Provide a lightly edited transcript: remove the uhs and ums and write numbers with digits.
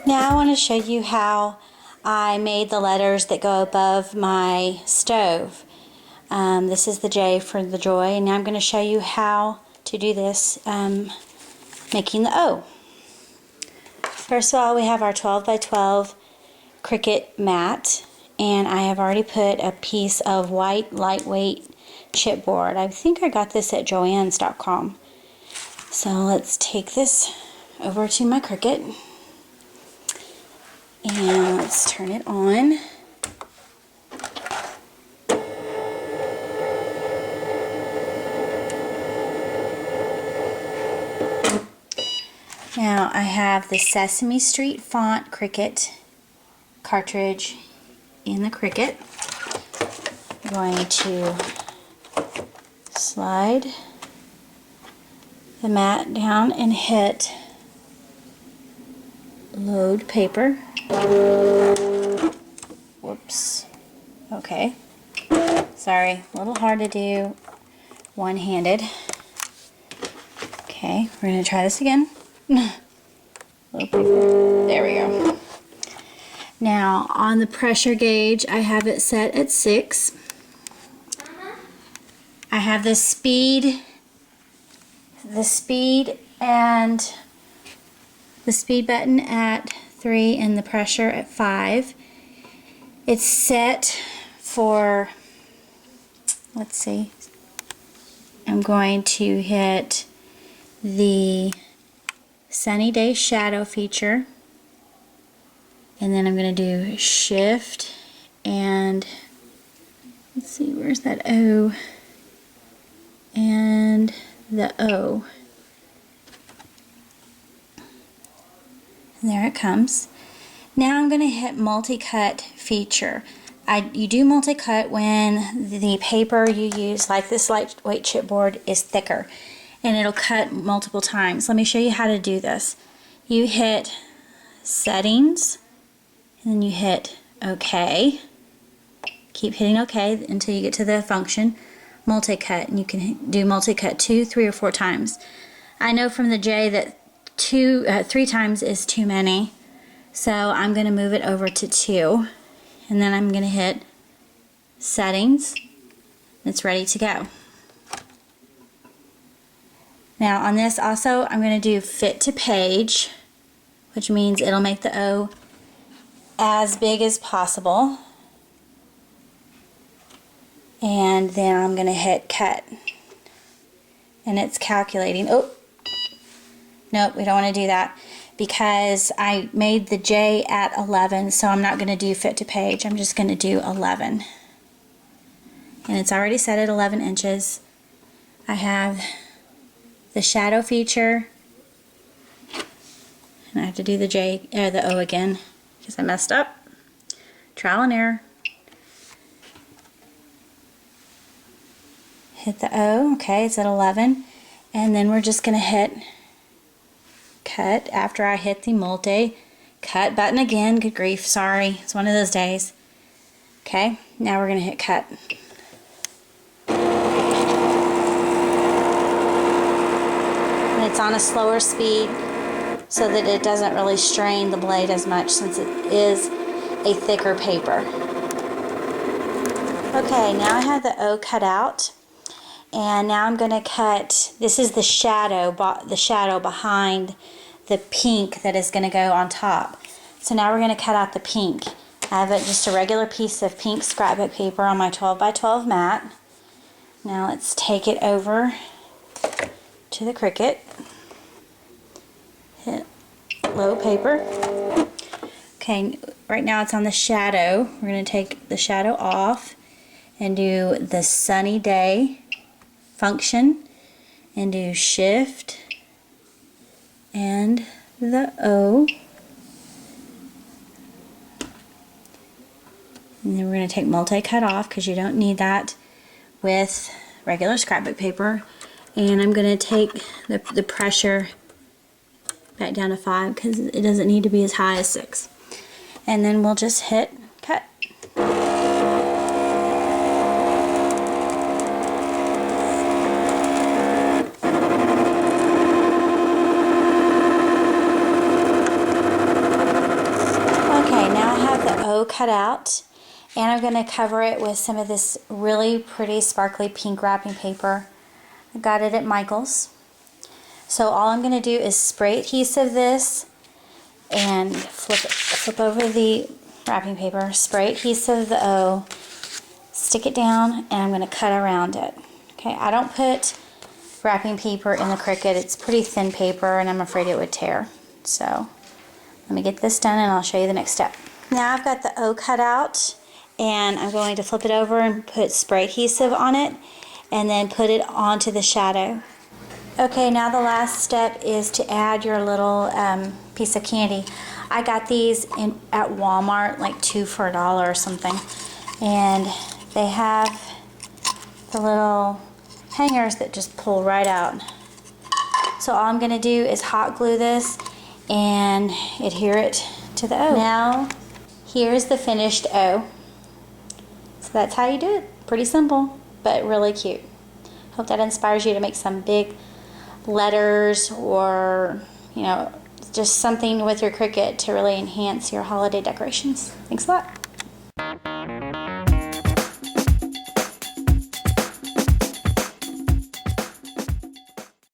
Now I want to show you how I made the letters that go above my stove. This is the J for the joy, and now I'm going to show you how to do this, making the O. First of all, we have our 12 by 12 Cricut mat, and I have already put a piece of white lightweight chipboard. I think I got this at joann's.com. So let's take this over to my Cricut. And let's turn it on. Now I have the Sesame Street font Cricut cartridge in the Cricut. I'm going to slide the mat down and hit load paper. Whoops. Okay. Sorry, a little hard to do one-handed. Okay, we're going to try this again. Load paper. There we go. Now, on the pressure gauge, I have it set at 6. I have the speed and the speed button at 3 and the pressure at 5. It's set for, let's see, I'm going to hit the sunny day shadow feature, and then I'm going to do shift and let's see, where's that O and the O. There it comes. Now I'm going to hit multi-cut feature. You do multi-cut when the paper you use, like this lightweight chipboard, is thicker, and it'll cut multiple times. Let me show you how to do this. You hit settings, and then you hit OK. Keep hitting OK until you get to the function multi-cut, and you can do multi-cut 2, 3, or 4 times. I know from the J that 3 times is too many, so I'm going to move it over to 2, and then I'm going to hit settings. It's ready to go. Now on this also, I'm going to do fit to page, which means it'll make the O as big as possible, and then I'm going to hit cut, and it's calculating. Oh, nope, we don't want to do that because I made the J at 11, so I'm not going to do fit to page. I'm just going to do 11. And it's already set at 11 inches. I have the shadow feature, and I have to do the the O again because I messed up. Trial and error. Hit the O, okay, it's at 11, and then we're just going to hit cut after I hit the multi-cut button again. Good grief, sorry, it's one of those days. Okay, now we're going to hit cut. And it's on a slower speed so that it doesn't really strain the blade as much since it is a thicker paper. Okay, now I have the O cut out. And now I'm going to cut, this is the shadow behind the pink that is going to go on top. So now we're going to cut out the pink. I have just a regular piece of pink scrapbook paper on my 12 by 12 mat. Now let's take it over to the Cricut. Hit load paper. Okay, right now it's on the shadow. We're going to take the shadow off and do the sunny day function and do shift and the O, and then we're going to take multi-cut off because you don't need that with regular scrapbook paper, and I'm going to take the pressure back down to 5 because it doesn't need to be as high as 6, and then we'll just hit cut. cut out, and I'm going to cover it with some of this really pretty sparkly pink wrapping paper. I got it at Michael's. So all I'm going to do is spray adhesive this and flip over the wrapping paper, spray adhesive the O, stick it down, and I'm going to cut around it. Okay, I don't put wrapping paper in the Cricut. It's pretty thin paper and I'm afraid it would tear. So let me get this done and I'll show you the next step. Now I've got the O cut out, and I'm going to flip it over and put spray adhesive on it and then put it onto the shadow. Okay, now the last step is to add your little piece of candy. I got these at Walmart, like 2 for $1 or something, and they have the little hangers that just pull right out. So all I'm going to do is hot glue this and adhere it to the O. Now here's the finished O. So that's how you do it. Pretty simple, but really cute. Hope that inspires you to make some big letters, or just something with your Cricut to really enhance your holiday decorations. Thanks a lot.